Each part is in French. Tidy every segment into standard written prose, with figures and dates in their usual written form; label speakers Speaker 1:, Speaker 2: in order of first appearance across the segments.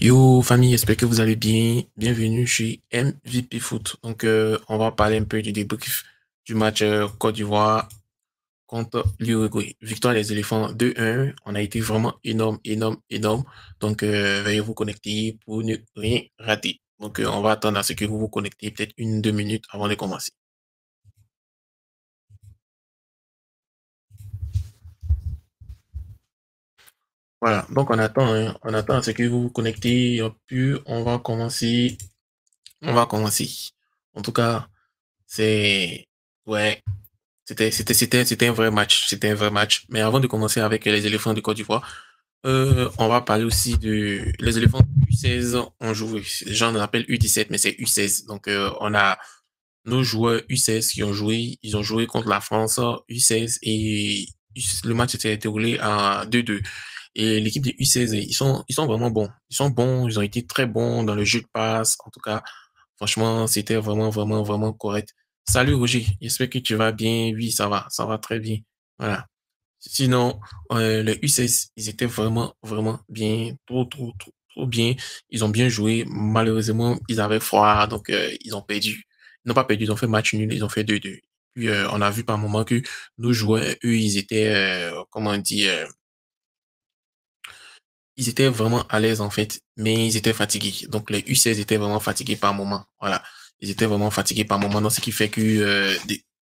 Speaker 1: Yo famille, j'espère que vous allez bien. Bienvenue chez MVP Foot. Donc on va parler un peu du débrief du match Côte d'Ivoire contre l'Uruguay. Victoire des éléphants 2-1. On a été vraiment énorme, énorme, énorme. Donc veuillez vous connecter pour ne rien rater. Donc on va attendre à ce que vous vous connectez peut-être 1, 2 minutes avant de commencer. Voilà, donc on attend, hein. On attend à ce que vous vous connectez, puis on va commencer. On va commencer. En tout cas, c'est ouais. C'était un vrai match. C'était un vrai match. Mais avant de commencer avec les éléphants de Côte d'Ivoire, on va parler aussi de les éléphants U16 ont joué. Les gens l'appellent U17, mais c'est U16. Donc, on a nos joueurs U16 qui ont joué. Ils ont joué contre la France U16 et le match s'est déroulé à 2-2. Et l'équipe des U16, ils sont vraiment bons. Ils sont bons. Ils ont été très bons dans le jeu de passe. En tout cas, franchement, c'était vraiment, vraiment, vraiment correct. Salut Roger, j'espère que tu vas bien. Oui, ça va très bien. Voilà. Sinon, les U16, ils étaient vraiment, vraiment bien, trop, trop, trop, trop bien. Ils ont bien joué. Malheureusement, ils avaient froid, donc ils ont perdu. Ils n'ont pas perdu, ils ont fait match nul, ils ont fait 2-2. Puis on a vu par moment que nos joueurs, eux, ils étaient, comment on dit, ils étaient vraiment à l'aise en fait, mais ils étaient fatigués. Donc les U16 étaient vraiment fatigués par moment. Voilà, ils étaient vraiment fatigués par moment. Donc ce qui fait que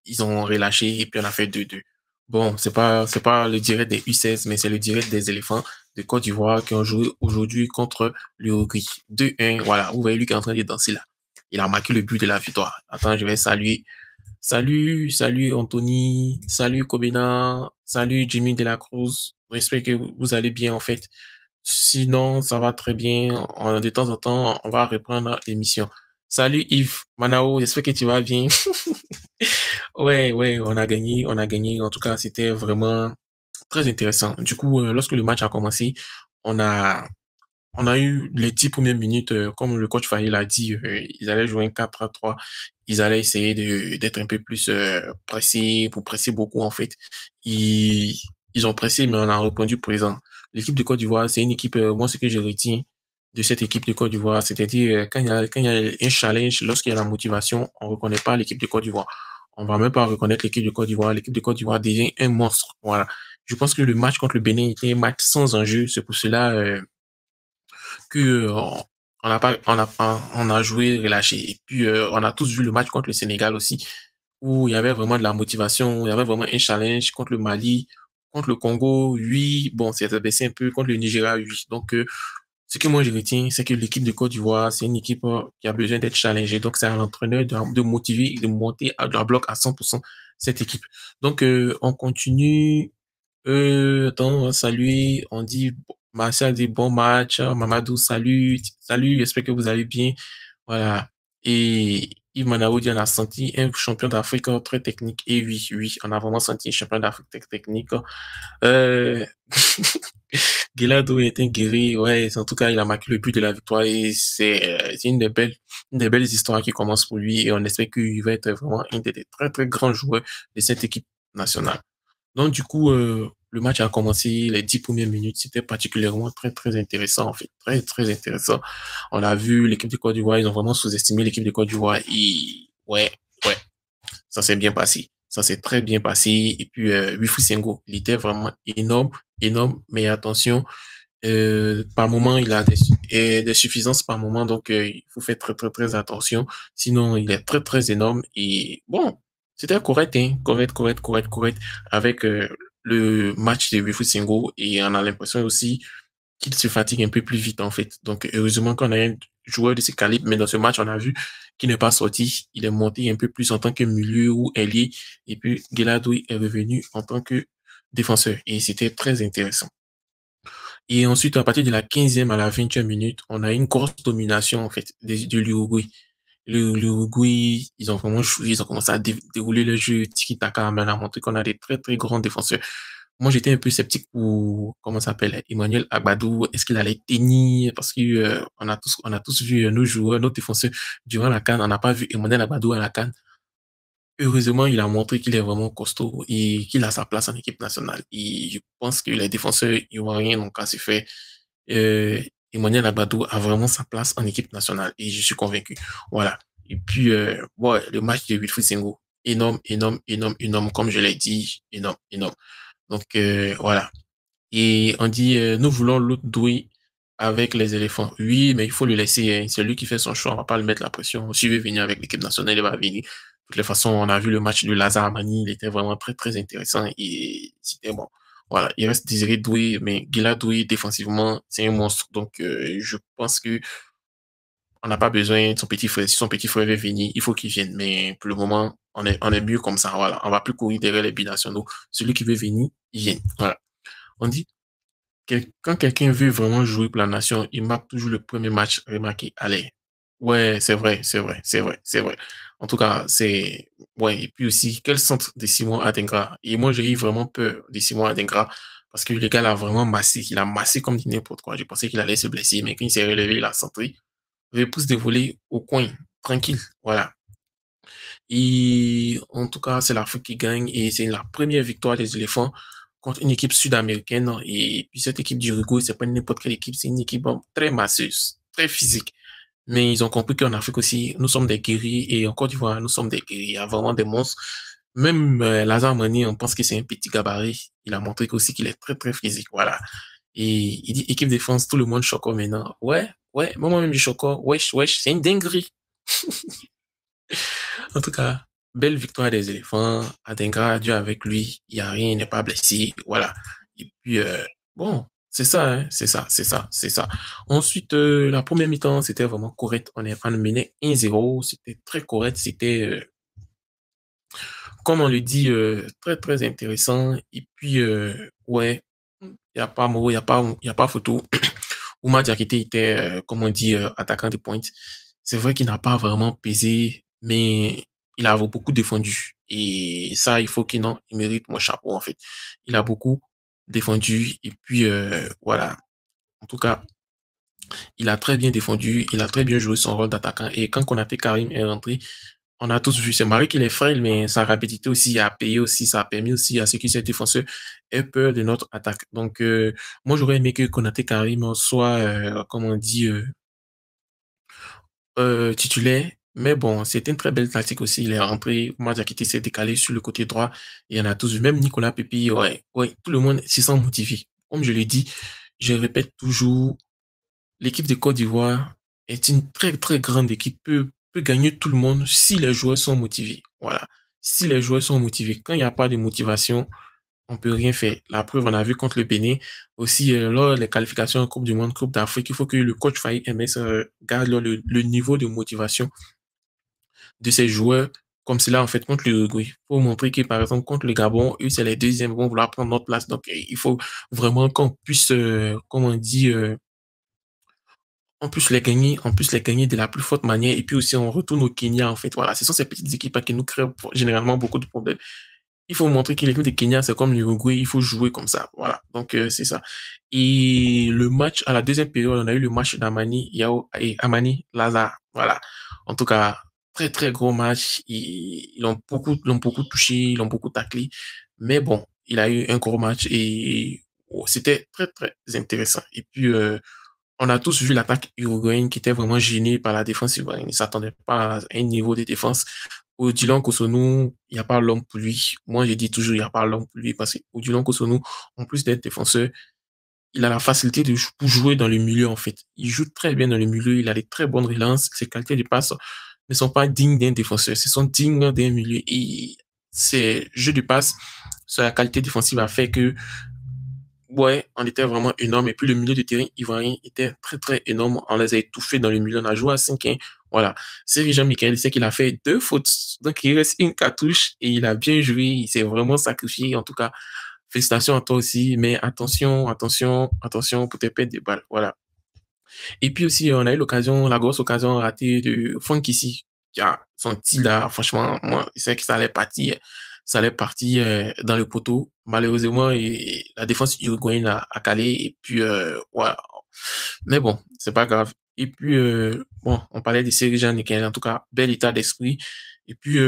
Speaker 1: ils ont relâché et puis on a fait 2-2. Bon, c'est pas le direct des U16, mais c'est le direct des éléphants de Côte d'Ivoire qui ont joué aujourd'hui contre l'Uruguay. 2-1. Voilà, vous voyez lui qui est en train de danser là. Il a marqué le but de la victoire. Attends, je vais saluer. Salut, salut Anthony, salut Kobena, salut Jimmy de la Cruz. J'espère que vous allez bien en fait. Sinon, ça va très bien. De temps en temps, on va reprendre l'émission. Salut Yves, Manao, j'espère que tu vas bien. Ouais, ouais, on a gagné, on a gagné. En tout cas, c'était vraiment très intéressant. Du coup, lorsque le match a commencé, on a, on a eu les 10 premières minutes, comme le coach Fayil a dit, ils allaient jouer un 4-3. Ils allaient essayer d'être un peu plus pressés, pour presser beaucoup en fait. Ils, ils ont pressé, mais on a répondu présent. L'équipe de Côte d'Ivoire, c'est une équipe, moi ce que je retiens de cette équipe de Côte d'Ivoire, c'est-à-dire quand il y a un challenge, lorsqu'il y a la motivation, on reconnaît pas l'équipe de Côte d'Ivoire. On va même pas reconnaître l'équipe de Côte d'Ivoire. L'équipe de Côte d'Ivoire devient un monstre. Voilà. Je pense que le match contre le Bénin était un match sans enjeu. C'est pour cela que on a joué relâché. Et puis on a tous vu le match contre le Sénégal aussi, où il y avait vraiment de la motivation, il y avait vraiment un challenge contre le Mali, contre le Congo, oui, bon, c'est baissé un peu, contre le Nigeria, oui. Donc ce que moi je retiens, c'est que l'équipe de Côte d'Ivoire, c'est une équipe qui a besoin d'être challengée. Donc c'est à l'entraîneur de motiver et de monter à la bloc à 100% cette équipe. Donc on continue. Attends, on va saluer, on dit, Martial dit bon match, Mamadou, salut, salut, j'espère que vous allez bien. Voilà. Et Yves Manao dit, on a senti un champion d'Afrique très technique. Et oui, oui, on a vraiment senti un champion d'Afrique technique. Euh, Guelado est un guerrier, ouais, en tout cas, il a marqué le but de la victoire et c'est une des belles histoires qui commence pour lui et on espère qu'il va être vraiment un des très, très grands joueurs de cette équipe nationale. Donc, du coup, le match a commencé, les 10 premières minutes, c'était particulièrement très, très intéressant, en fait. Très, très intéressant. On a vu l'équipe de Côte d'Ivoire, ils ont vraiment sous-estimé l'équipe de Côte d'Ivoire. Et ouais, ouais, ça s'est bien passé. Ça s'est très bien passé. Et puis, Wifou Sengo, il était vraiment énorme, énorme. Mais attention, par moment, il a des suffisances par moment. Donc, il faut faire très, très, très attention. Sinon, il est très, très énorme. Et bon, c'était correct, hein. Correct, correct, correct, correct. Avec le match de Wifou Sengo. Et on a l'impression aussi qu'il se fatigue un peu plus vite, en fait. Donc, heureusement qu'on a un joueur de ce calibre, mais dans ce match, on a vu qu'il n'est pas sorti. Il est monté un peu plus en tant que milieu ou ailier. Et puis, Gueladoui est revenu en tant que défenseur. Et c'était très intéressant. Et ensuite, à partir de la 15e à la 20e minute, on a une grosse domination, en fait, de l'Uruguay. L'Uruguay, ils ont vraiment joué, ils ont commencé à dérouler le jeu tiki-taka, mais on a montré qu'on a des très, très grands défenseurs. Moi, j'étais un peu sceptique pour, comment ça s'appelle, Emmanuel Agbadou. Est-ce qu'il allait tenir? Parce que, on a tous vu nos joueurs, nos défenseurs durant la CAN. On n'a pas vu Emmanuel Agbadou à la CAN. Heureusement, il a montré qu'il est vraiment costaud et qu'il a sa place en équipe nationale. Et je pense que les défenseurs ivoiriens n'ont qu'à se faire. Euh, Emmanuel Agbadou a vraiment sa place en équipe nationale et je suis convaincu. Voilà. Et puis, ouais, le match de Wilfried Senghor, énorme, énorme, énorme, énorme, comme je l'ai dit, énorme, énorme. Donc, voilà. Et on dit, nous voulons l'autre doué avec les éléphants. Oui, mais il faut le laisser. Hein. C'est lui qui fait son choix. On va pas lui mettre la pression. S'il veut venir avec l'équipe nationale, il va venir. De toutes les façons, on a vu le match de Lazare Mani. Il était vraiment très, très intéressant et c'était bon. Voilà. Il reste Désiré Doué, mais Guila Doué, défensivement, c'est un monstre. Donc, je pense que on n'a pas besoin de son petit frère. Si son petit frère veut venir, il faut qu'il vienne. Mais pour le moment, on est mieux comme ça. Voilà. On va plus courir derrière les binationaux. Celui qui veut venir, il vient. Voilà. On dit quand quelqu'un veut vraiment jouer pour la nation, il marque toujours le premier match remarqué. Allez. Ouais, c'est vrai, c'est vrai, c'est vrai, c'est vrai. En tout cas, c'est, ouais. Et puis aussi, quel centre de Simon Adingra? Et moi, j'ai eu vraiment peur de Simon Adingra parce que le gars l'a vraiment massé. Il a massé comme dit n'importe quoi. Je pensais qu'il allait se blesser, mais quand il s'est relevé, il a centré. Il pousse des volets au coin. Tranquille. Voilà. Et en tout cas, c'est l'Afrique qui gagne et c'est la première victoire des éléphants contre une équipe sud-américaine. Et puis cette équipe d'Uruguay, c'est pas n'importe quelle équipe, c'est une équipe très masseuse, très physique. Mais ils ont compris qu'en Afrique aussi, nous sommes des guerriers et en Côte d'Ivoire, nous sommes des guerriers. Il y a vraiment des monstres. Même Lazare Mani, on pense que c'est un petit gabarit. Il a montré aussi qu'il est très, très physique. Voilà. Et il dit équipe défense, tout le monde choco maintenant. Ouais, ouais, moi-même je choco. Wesh, wesh, c'est une dinguerie. En tout cas, belle victoire des éléphants. Adengra, Dieu avec lui. Il n'y a rien, il n'est pas blessé. Voilà. Et puis, bon, c'est ça, hein, c'est ça, c'est ça, c'est ça. Ensuite, la première mi-temps, c'était vraiment correct. On menait 1-0. C'était très correct. C'était, comme on le dit, très, très intéressant. Et puis, ouais, il n'y a pas mot, il y a pas photo. Oumar Diakité était, comme on dit, attaquant de pointe. C'est vrai qu'il n'a pas vraiment pesé, mais il a beaucoup défendu. Et ça, il faut qu'il non, il mérite mon chapeau, en fait. Il a beaucoup défendu. Et puis, voilà. En tout cas, il a très bien défendu. Il a très bien joué son rôle d'attaquant. Et quand Konaté Karim est rentré, on a tous vu, c'est vrai qu'il est frêle, mais sa rapidité aussi a payé aussi, ça a permis aussi à ce que ces défenseurs aient peur de notre attaque. Donc, moi, j'aurais aimé que Konaté Karim soit, comme on dit, titulaire. Mais bon, c'était une très belle tactique aussi. Il est rentré, Madiakité s'est décalé sur le côté droit. Et on a tous vu, même Nicolas Pepe, ouais, ouais, tout le monde s'y sent motivé. Comme je l'ai dit, je répète toujours, l'équipe de Côte d'Ivoire est une très, très grande équipe, peut gagner tout le monde si les joueurs sont motivés. Voilà. Si les joueurs sont motivés. Quand il n'y a pas de motivation, on peut rien faire. La preuve, on a vu contre le Bénin. Aussi, lors des qualifications en Coupe du Monde, Coupe d'Afrique, il faut que le coach Faye MS garde le niveau de motivation de ses joueurs. Comme cela, en fait, contre l'Uruguay. Il faut montrer que, par exemple, contre le Gabon, eux, c'est les deuxièmes, vont vouloir prendre notre place. Donc, il faut vraiment qu'on puisse, comme on dit, en plus les gagner de la plus forte manière. Et puis aussi, on retourne au Kenya, en fait. Voilà, ce sont ces petites équipes qui nous créent généralement beaucoup de problèmes. Il faut montrer que l'équipe de Kenya, c'est comme l'Uruguay, il faut jouer comme ça. Voilà, donc c'est ça. Et le match, à la deuxième période, on a eu le match d'Amani Yao et Amani Laza. Voilà. En tout cas, très, très gros match. Ils l'ont beaucoup touché, ils l'ont beaucoup taclé. Mais bon, il a eu un gros match et c'était très, très intéressant. Et puis, on a tous vu l'attaque uruguayenne qui était vraiment gênée par la défense ivoirienne. Ils ne s'attendaient pas à un niveau de défense. Odilon Kosonou, il n'y a pas l'homme pour lui. Moi, je dis toujours, il n'y a pas l'homme pour lui parce que Odilon Kosonou, en plus d'être défenseur, il a la facilité pour jouer dans le milieu, en fait. Il joue très bien dans le milieu, il a des très bonnes relances, ses qualités de passe ne sont pas dignes d'un défenseur, ce sont dignes d'un milieu. Et ses jeux de passe, sa qualité défensive a fait que ouais, on était vraiment énorme. Et puis le milieu de terrain ivoirien était très, très énorme. On les a étouffés dans le milieu. On a joué à 5 1. Voilà. C'est Jean-Michel, c'est qu'il a fait 2 fautes. Donc il reste une cartouche et il a bien joué. Il s'est vraiment sacrifié. En tout cas, félicitations à toi aussi. Mais attention, attention, attention pour tes pertes de balles. Voilà. Et puis aussi, on a eu l'occasion, la grosse occasion ratée de Franck ici, qui a son tir là, franchement, moi, je sais que ça allait partir dans le poteau. Malheureusement, et la défense uruguayenne a calé, et puis, voilà. Mais bon, c'est pas grave. Et puis, bon, on parlait de Serge Nickel, en tout cas, bel état d'esprit. Et puis,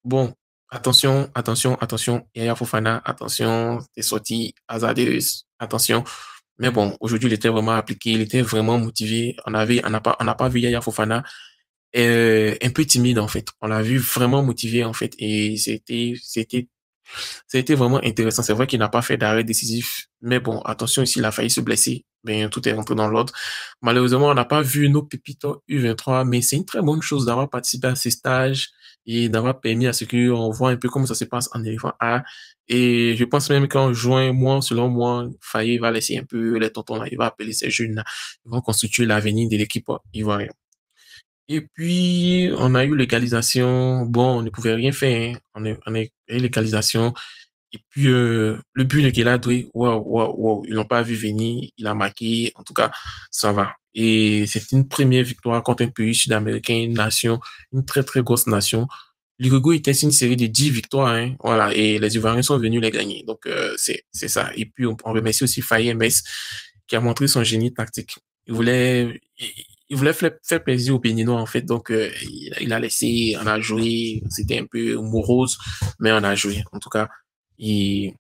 Speaker 1: bon, attention, attention, attention, Yaya Fofana, attention, t'es sorti, Azadeus, attention. Mais bon, aujourd'hui, il était vraiment appliqué, il était vraiment motivé. On n'a pas vu Yaya Fofana un peu timide en fait. On l'a vu vraiment motivé en fait, et c'était vraiment intéressant. C'est vrai qu'il n'a pas fait d'arrêt décisif, mais bon, attention ici, il a failli se blesser. Ben, tout est rentré dans l'ordre. Malheureusement, on n'a pas vu nos pépites U23, mais c'est une très bonne chose d'avoir participé à ces stages et d'avoir permis à ce qu'on voit un peu comment ça se passe en éléphant A. Et je pense même qu'en juin, moi, selon moi, Faye va laisser un peu les tontons là, il va appeler ces jeunes-là. Ils vont constituer l'avenir de l'équipe ivoirienne. Et puis, on a eu l'égalisation. Bon, on ne pouvait rien faire, hein. On a eu l'égalisation. Et puis, le but de Guéladoué, waouh, waouh, waouh, ils l'ont pas vu venir, il a marqué, en tout cas, ça va. Et c'est une première victoire contre un pays sud-américain, une nation, une très, très grosse nation. L'Uruguay était sur une série de 10 victoires, hein, voilà, et les Ivoiriens sont venus les gagner. Donc, c'est ça. Et puis, on remercie aussi Faye MS, qui a montré son génie tactique. Il voulait faire plaisir aux Béninois, en fait. Donc, il a laissé, on a joué, c'était un peu morose, mais on a joué. En tout cas, et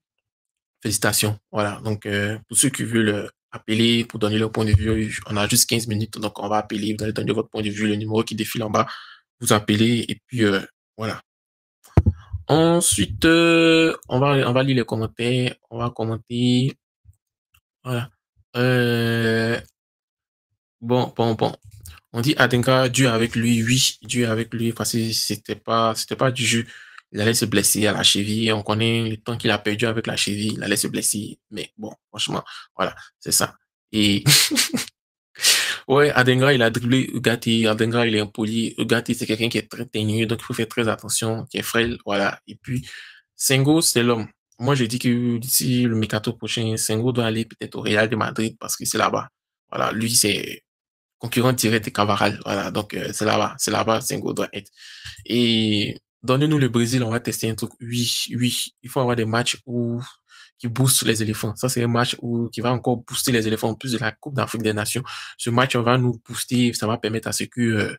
Speaker 1: félicitations. Voilà. Donc, pour ceux qui veulent appeler pour donner leur point de vue, on a juste 15 minutes. Donc, on va appeler, vous allez donner votre point de vue, le numéro qui défile en bas, vous appelez et puis voilà. Ensuite, on va lire les commentaires, on va commenter. Voilà. Euh, bon. On dit Adenka, Dieu avec lui, oui, Dieu avec lui, parce que c'était pas du jeu. Il allait se blesser à la cheville. On connaît le temps qu'il a perdu avec la cheville. Il allait se blesser. Mais bon, franchement, voilà, c'est ça. Et ouais, Adenga, il a dribblé Ugati. Adenga, il est impoli. Ugati, c'est quelqu'un qui est très teigneux, donc il faut faire très attention, qui est frêle, voilà. Et puis, Sengo, c'est l'homme. Moi, je dis que d'ici le mercato prochain, Sengo doit aller peut-être au Real de Madrid parce que c'est là-bas. Voilà, lui, c'est concurrent direct de Cavaral. Voilà, donc c'est là-bas, Sengo doit être. Et donnez-nous le Brésil, on va tester un truc. Oui, oui, il faut avoir des matchs où qui boostent les éléphants. Ça, c'est un match où qui va encore booster les éléphants en plus de la Coupe d'Afrique des Nations. Ce match va nous booster, ça va permettre à ce que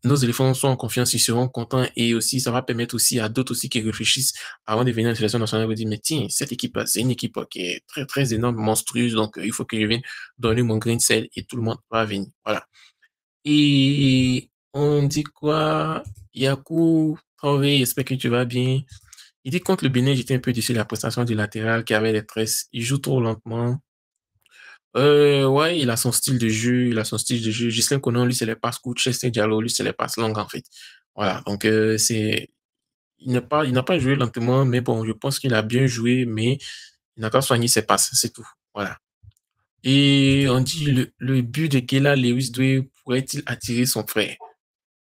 Speaker 1: nos éléphants soient en confiance, ils seront contents et aussi ça va permettre aussi à d'autres aussi qui réfléchissent avant de venir à la sélection nationale de dire mais tiens, cette équipe c'est une équipe qui est très très énorme, monstrueuse, donc il faut que je vienne donner mon grain de sel et tout le monde va venir. Voilà. Et on dit quoi? Yakou, Traoré, j'espère que tu vas bien. Il dit contre le Bénin, j'étais un peu déçu de la prestation du latéral qui avait des tresses. Il joue trop lentement. Ouais, il a son style de jeu, il a son style de jeu. Ghislain Konon, lui, c'est les passes courtes. Chesney Diallo, lui, c'est les passes longues, en fait. Voilà. Donc, il n'a pas joué lentement, mais bon, je pense qu'il a bien joué, mais il n'a pas soigné ses passes, c'est tout. Voilà. Et on dit le but de Kela Lewis Doué pourrait-il attirer son frère?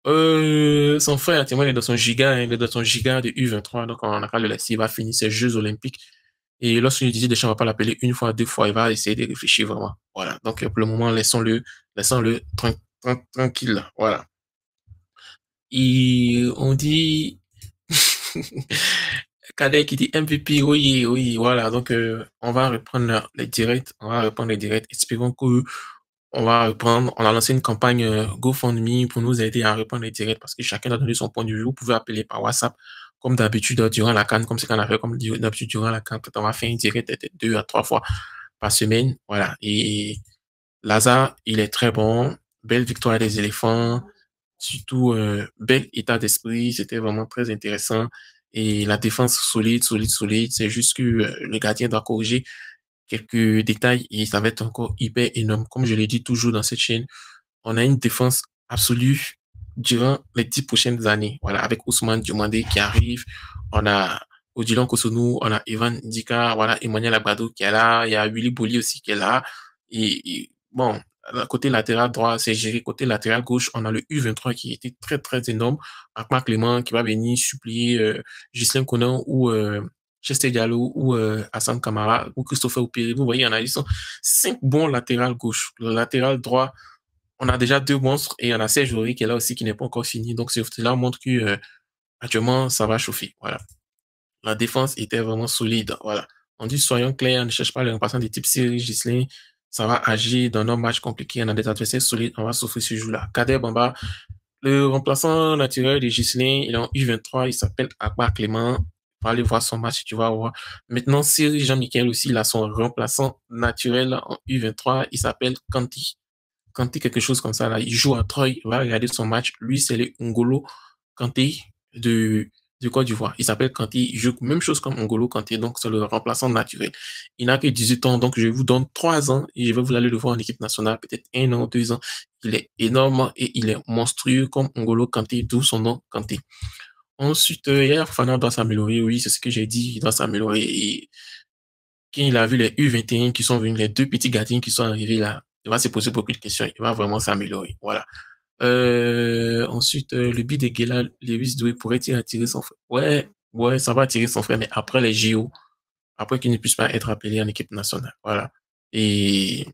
Speaker 1: Son frère, actuellement, il est dans son giga, hein, il est dans son giga de U23, donc on n'a qu'à le laisser, il va finir ses Jeux Olympiques. Et lorsque disait Deschamps va pas l'appeler une fois, deux fois, il va essayer de réfléchir vraiment. Voilà. Donc, pour le moment, laissons-le tranquille. Voilà. Et on dit, Kadek qui dit MVP, oui, oui, voilà. Donc, on va reprendre les directs, on va reprendre les directs. Espérons que on va reprendre, on a lancé une campagne GoFundMe pour nous aider à reprendre les directs parce que chacun a donné son point de vue. Vous pouvez appeler par WhatsApp comme d'habitude durant la CAN, comme c'est qu'on a fait comme d'habitude durant la CAN. On va faire un direct peut-être 2 à 3 fois par semaine. Voilà. Et Lazare, il est très bon. Belle victoire des éléphants. Surtout, bel état d'esprit. C'était vraiment très intéressant. Et la défense solide, solide, solide. C'est juste que le gardien doit corriger quelques détails et ça va être encore hyper énorme. Comme je l'ai dit toujours dans cette chaîne, on a une défense absolue durant les 10 prochaines années. Voilà, avec Ousmane Diomandé qui arrive, on a Odilon Kosonou, on a Evan Ndika, voilà, Emmanuel Agbado qui est là, il y a Willy Boli aussi qui est là. Bon, côté latéral droit, c'est géré. Côté latéral gauche, on a le U23 qui était très, très énorme. Akma Clément qui va venir supplier Ghislain Conan ou Chester Diallo ou Hassan Kamara ou Christopher Oupiri. Vous voyez, ils sont 5 bons latérales gauche. Le latéral droit, on a déjà 2 monstres et on a Serge Aurier qui est là aussi qui n'est pas encore fini. Donc, cela montre que actuellement, ça va chauffer. Voilà. La défense était vraiment solide. Voilà. On dit soyons clairs, ne cherche pas les remplaçants de type Cyril Gislin. Ça va agir dans nos matchs compliqués. On a des adversaires solides. On va souffrir ce jour-là. Kader Bamba, le remplaçant naturel de Gislin, il est en U23. Il s'appelle Akbar Clément. Va aller voir son match, tu vas voir. Maintenant, Cyril Jean-Michel aussi, il a son remplaçant naturel en U23, il s'appelle Kanti. Kanté quelque chose comme ça là, il joue à Troyes, va regarder son match. Lui, c'est le Ngolo Kanté de, de Côte d'Ivoire. Il s'appelle Kanté, il joue même chose comme Ngolo Kanté, donc c'est le remplaçant naturel. Il n'a que 18 ans, donc je vous donne 3 ans et je vais vous aller le voir en équipe nationale, peut-être 1 an, 2 ans. Il est énorme et il est monstrueux comme Ngolo Kanté, d'où son nom Kanté. Ensuite, Yaya Fofana doit s'améliorer, oui, c'est ce que j'ai dit, il doit s'améliorer. Et quand il a vu les U21 qui sont venus, les deux petits gardiens qui sont arrivés là, il va se poser beaucoup de questions, il va vraiment s'améliorer. Voilà. Ensuite, le but de Gela Lewis Doué pourrait-il attirer son frère? Ouais, ouais, ça va attirer son frère, mais après les JO, après qu'il ne puisse pas être appelé en équipe nationale. Voilà. Et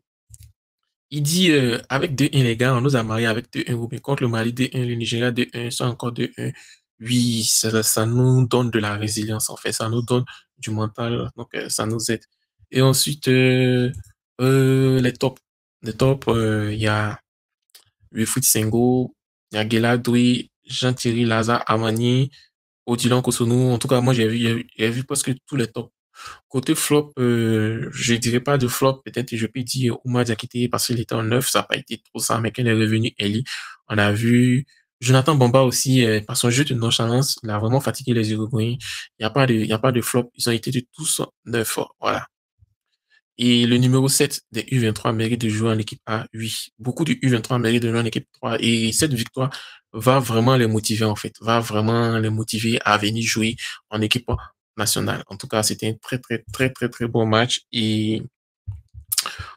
Speaker 1: il dit, avec 2-1, les gars, on nous a mariés avec 2-1, mais contre le Mali 2-1, le Nigeria 2-1, ça encore 2-1. Oui, ça nous donne de la résilience, en fait. Ça nous donne du mental, donc ça nous aide. Et ensuite, les tops. Les tops, il y a Wilfried Sengo, il y a Gela Doué, Jean-Thierry Lazare Amani, Odilon Kosonou. En tout cas, moi, j'ai vu presque tous les tops. Côté flop, je dirais pas de flop, peut-être je peux dire Oumar Diakité parce qu'il était en neuf, ça n'a pas été trop ça, mais quand il est revenu, Eli, on a vu Jonathan Bamba aussi, par son jeu de nonchalance, il a vraiment fatigué les Uruguayens. Il y a pas de flop, ils ont été de tous neufs, voilà. Et le numéro 7 des U23 mérite de jouer en équipe A, oui. Beaucoup de U23 méritent de jouer en équipe 3 et cette victoire va vraiment les motiver en fait, va vraiment les motiver à venir jouer en équipe nationale. En tout cas, c'était un très bon match et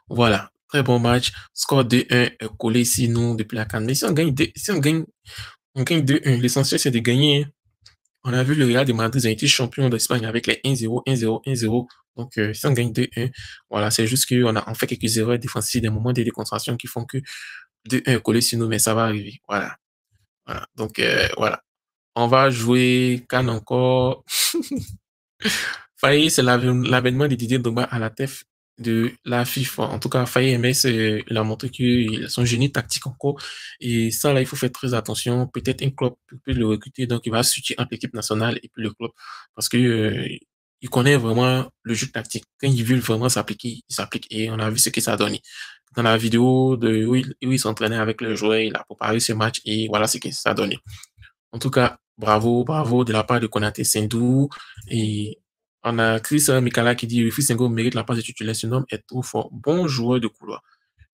Speaker 1: voilà, très bon match. Score 2-1 collé ici nous depuis la CAN. Mais si on gagne 2-1. L'essentiel c'est de gagner. On a vu le Real de Madrid, ils ont été champions d'Espagne avec les 1-0, 1-0, 1-0. Donc, si on gagne 2-1, voilà, c'est juste on fait quelques erreurs défensives, des moments de déconcentration qui font que 2-1 est collé sur nous, mais ça va arriver. Voilà. Voilà. Donc, voilà. On va jouer Cannes encore. Faye, c'est l'avènement de Didier Drogba à la tête de la FIFA. En tout cas, Faye MS, il a montré qu'il a son génie tactique encore. Et ça, là, il faut faire très attention. Peut-être un club peut le recruter, donc il va switcher entre l'équipe nationale et puis le club. Parce que, il connaît vraiment le jeu tactique. Quand il veut vraiment s'appliquer, il s'applique. Et on a vu ce que ça a donné. Dans la vidéo où il s'entraînait avec le joueur, il a préparé ce match et voilà ce que ça a donné. En tout cas, bravo de la part de Konaté Sendou. Et on a Chris Mikala qui dit Wilfried Senghor mérite la place de titulaire. Ce homme est trop fort. Bon joueur de couloir.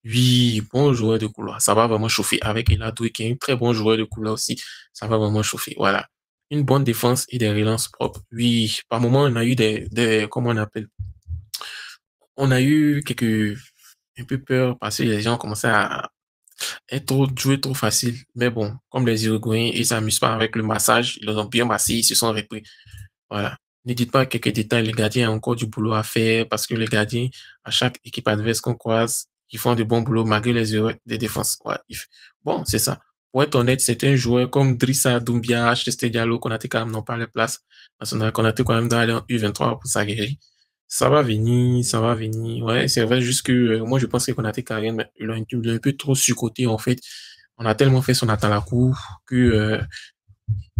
Speaker 1: Oui, bon joueur de couloir. Ça va vraiment chauffer avec Eladoué qui est un très bon joueur de couloir aussi. Ça va vraiment chauffer. Voilà. Une bonne défense et des relances propres. Oui, par moment, on a eu comment on appelle? On a eu un peu peur parce que les gens commençaient à être joué trop facile. Mais bon, comme les Uruguayens, ils s'amusent pas avec le massage. Ils ont bien massé, ils se sont repris. Voilà. Ne dites pas quelques détails. Les gardiens ont encore du boulot à faire parce que les gardiens, à chaque équipe adverse qu'on croise, ils font du bon boulot malgré les erreurs des défenses. Ouais. Bon, c'est ça. Pour être honnête, c'est un joueur comme Drissa Doumbia, Chester Diallo, Konaté quand même n'ont pas les places nationales. Konaté quand même doit aller en U23 pour s'aguerrir. Ça va venir, ça va venir. Ouais, c'est vrai, juste que moi je pense que Konaté Karim, il est un peu trop surcoté en fait. On a tellement fait son attaque à la cour que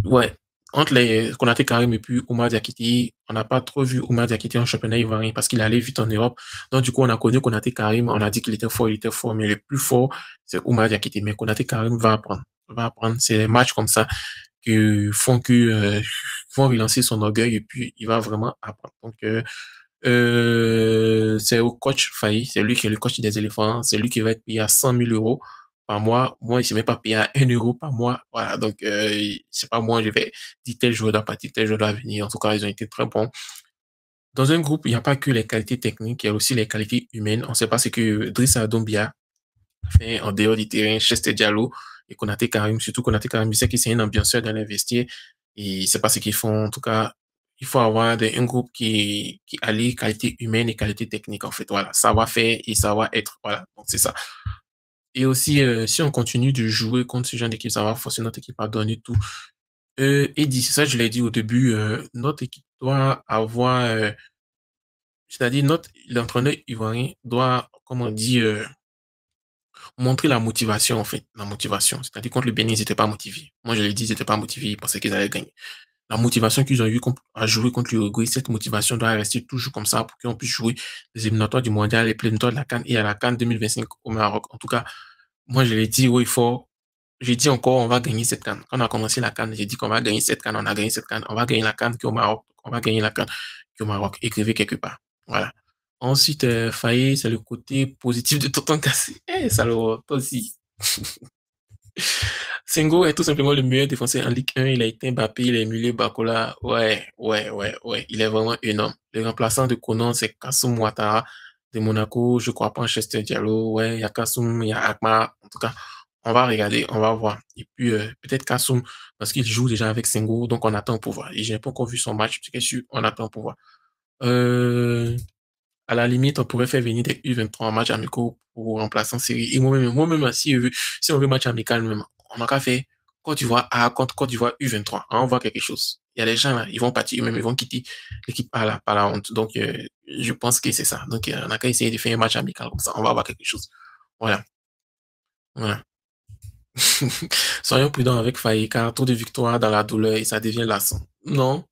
Speaker 1: ouais, entre les Konaté Karim et puis Oumar Diakité, on n'a pas trop vu Oumar Diakité en championnat ivoirien parce qu'il allait vite en Europe. Donc, du coup, on a connu Konaté Karim, on a dit qu'il était fort, mais le plus fort, c'est Oumar Diakité. Mais Konaté Karim va apprendre. Va apprendre. C'est les matchs comme ça qui font vont relancer son orgueil et puis il va vraiment apprendre. Donc, c'est au coach Faye, c'est lui qui est le coach des éléphants, c'est lui qui va être payé à 100 000 euros par mois. Moi, il ne s'est même pas payé à 1 euro par mois. Voilà, donc c'est pas moi, je vais dire tel joueur doit partir, tel joueur doit venir. En tout cas, ils ont été très bons. Dans un groupe, il n'y a pas que les qualités techniques, il y a aussi les qualités humaines. On ne sait pas ce que Drissa Doumbia fait en dehors du terrain, Chester Diallo et Konaté Karim, surtout Konaté Karim, je sais que c'est un ambianceur dans les vestiaires et c'est pas ce qu'ils font. En tout cas, il faut avoir un groupe qui allie qualité humaine et qualité technique, en fait. Voilà, savoir-faire et savoir-être. Voilà, donc c'est ça. Et aussi, si on continue de jouer contre ce genre d'équipe, ça va forcer notre équipe à donner tout. Et d'ici ça, je l'ai dit au début, notre équipe doit avoir, c'est-à-dire l'entraîneur ivoirien doit, comme on dit, montrer la motivation, en fait. La motivation. C'est-à-dire contre le Bénin, ils n'étaient pas motivés. Moi, je l'ai dit, ils n'étaient pas motivés, ils pensaient qu'ils allaient gagner. la motivation qu'ils ont eu à jouer contre l'Uruguay, cette motivation doit rester toujours comme ça pour qu'on puisse jouer les éliminatoires du mondial, les éliminatoires de la CAN et à la CAN 2025 au Maroc. En tout cas, moi, je l'ai dit haut et fort. J'ai dit encore, on va gagner cette CAN. Quand on a commencé la CAN, j'ai dit qu'on va gagner cette CAN, on a gagné cette CAN, on va gagner la CAN qui est au Maroc, on va gagner la CAN qui est au Maroc, écrivez quelque part. Voilà. Ensuite, Faye, c'est le côté positif de Tonton Cassé. Eh, salaud, toi aussi. Senghor est tout simplement le meilleur défenseur en Ligue 1. Il a été Mbappé, il a émulé Bakola. Ouais, ouais, ouais, ouais. Il est vraiment énorme. Le remplaçant de Konan, c'est Kassoum Ouattara de Monaco. Je crois pas Manchester Diallo. Ouais, il y a Kassoum, il y a Akma. En tout cas, on va regarder, on va voir. Et puis, peut-être Kassoum, parce qu'il joue déjà avec Senghor, donc on attend pour voir. Et j'ai pas encore vu son match, parce que on attend pour voir. Euh, à la limite, on pourrait faire venir des U23 en match amicaux pour remplacer en série. Et moi-même, si on veut match amical, même, on n'a qu'à faire Côte d'Ivoire A contre Côte d'Ivoire U23. Hein, on voit quelque chose. Il y a des gens là, ils vont partir eux-mêmes, ils vont quitter l'équipe par la honte. Donc, je pense que c'est ça. Donc, on n'a qu'à essayer de faire un match amical comme ça. On va voir quelque chose. Voilà. Voilà. Soyons prudents avec Faye, car trop de victoires dans la douleur et ça devient lassant. Non,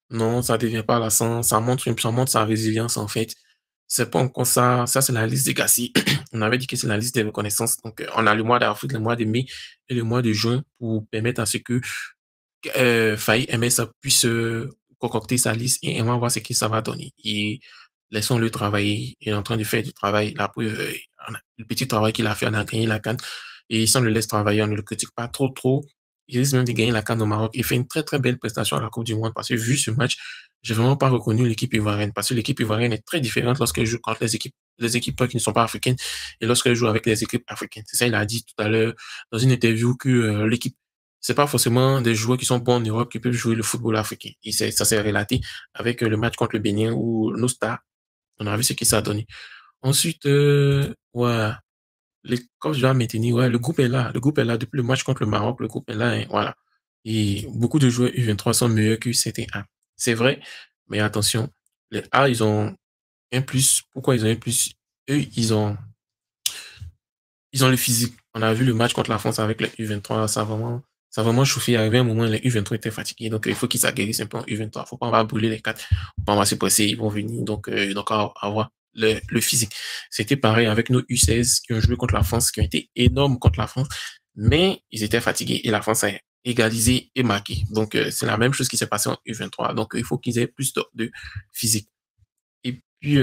Speaker 1: non, ça devient pas lassant. Ça montre sa résilience, en fait. C'est pas encore ça. Ça, c'est la liste des Gassi. On avait dit que c'est la liste des reconnaissances. Donc, on a le mois d'avril, le mois de mai et le mois de juin pour permettre à ce que Faye MS puisse concocter sa liste et on va voir ce que ça va donner. Et laissons-le travailler. Il est en train de faire du travail. La preuve, le petit travail qu'il a fait, on a gagné la CAN. Et si on le laisse travailler, on ne le critique pas trop, trop. Il risque même de gagner la CAN au Maroc. Il fait une très, très belle prestation à la Coupe du Monde parce que vu ce match, j'ai vraiment pas reconnu l'équipe ivoirienne parce que l'équipe ivoirienne est très différente lorsqu'elle joue contre les équipes qui ne sont pas africaines et lorsqu'elle joue avec les équipes africaines. C'est ça, il a dit tout à l'heure dans une interview que l'équipe c'est pas forcément des joueurs qui sont bons en Europe qui peuvent jouer le football africain. Et ça s'est relaté avec le match contre le Bénin où nos stars, on a vu ce que ça a donné. Ensuite, ouais, comme je dois maintenir, ouais, le groupe est là. Le groupe est là depuis le match contre le Maroc. Le groupe est là, hein, voilà. Et beaucoup de joueurs U23 sont meilleurs que certains A. C'est vrai, mais attention, les A, ils ont un plus. Pourquoi ils ont un plus? Eux, ils ont le physique. On a vu le match contre la France avec les U23, ça a vraiment chauffé. Il y avait un moment, les U23 étaient fatigués, donc il faut qu'ils s'aguerrissent un peu en U23. Faut pas, on va brûler les quatre. Faut pas, on va se presser, ils vont venir, donc on va avoir le physique. C'était pareil avec nos U16 qui ont joué contre la France, qui ont été énormes contre la France, mais ils étaient fatigués et la France a égalisé et marqué. Donc, c'est la même chose qui s'est passé en U23. Donc, il faut qu'ils aient plus de physique. Et puis,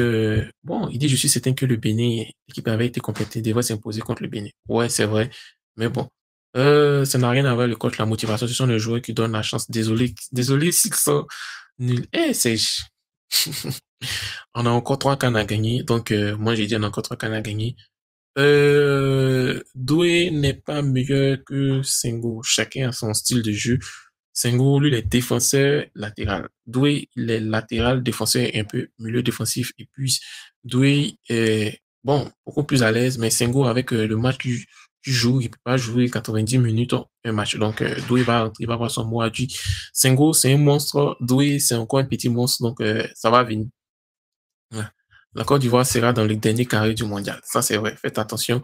Speaker 1: bon, il dit, je suis certain que le Bénin, l'équipe avait été complétée, devrait s'imposer contre le Bénin. Ouais, c'est vrai. Mais bon, ça n'a rien à voir le coach, la motivation. Ce sont les joueurs qui donnent la chance. Désolé s'ils sont nuls. Eh, c'est, on a encore 3 CAN à gagner. Donc, moi, j'ai dit, on a encore 3 CAN à gagner. Doué n'est pas meilleur que Senghor. Chacun a son style de jeu. Senghor, lui, il est défenseur latéral. Doué, il est latéral, défenseur un peu milieu défensif. Et puis, Doué est, bon, beaucoup plus à l'aise, mais Senghor, avec le match qu'il joue, il peut pas jouer 90 minutes un match. Donc, Doué il va avoir son mot à dire. Senghor, c'est un monstre. Doué, c'est encore un petit monstre. Donc, ça va venir. Ouais. La Côte d'Ivoire sera dans le dernier carré du mondial. Ça, c'est vrai. Faites attention.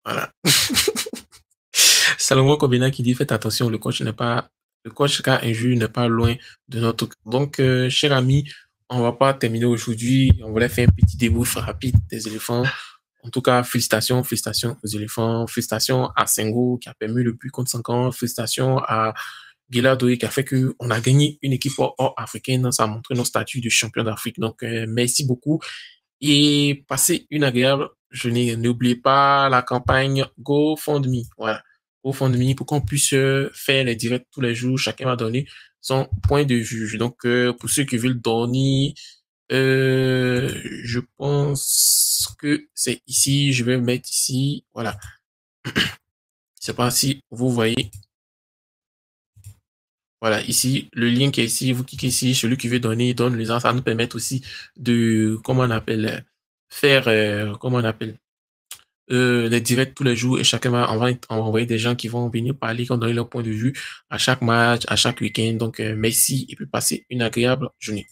Speaker 1: Voilà. Salomon Kobena qui dit faites attention, le coach car injure n'est pas loin de notre. Donc, cher ami, on va pas terminer aujourd'hui. On voulait faire un petit débrief rapide des éléphants. En tout cas, félicitations aux éléphants, félicitations à Senghor qui a permis le but contre 5 ans, félicitations à Guillaume qui a fait que on a gagné une équipe hors africaine. Ça a montré nos statuts de champion d'Afrique. Donc, merci beaucoup et passez une agréable journée. N'oubliez pas la campagne GoFundMe. Voilà. GoFundMe pour qu'on puisse faire les directs tous les jours. Chacun va donner son point de vue. Donc, pour ceux qui veulent donner, je pense que c'est ici. Je vais mettre ici. Voilà. Je sais pas si vous voyez. Voilà, ici, le lien qui est ici, vous cliquez ici, celui qui veut donner, donne les gens, ça nous permet aussi de, comment on appelle, faire, comment on appelle, les directs tous les jours et chacun on va envoyer des gens qui vont venir parler, qui vont donner leur point de vue à chaque match, à chaque week-end. Donc, merci et puis passez une agréable journée.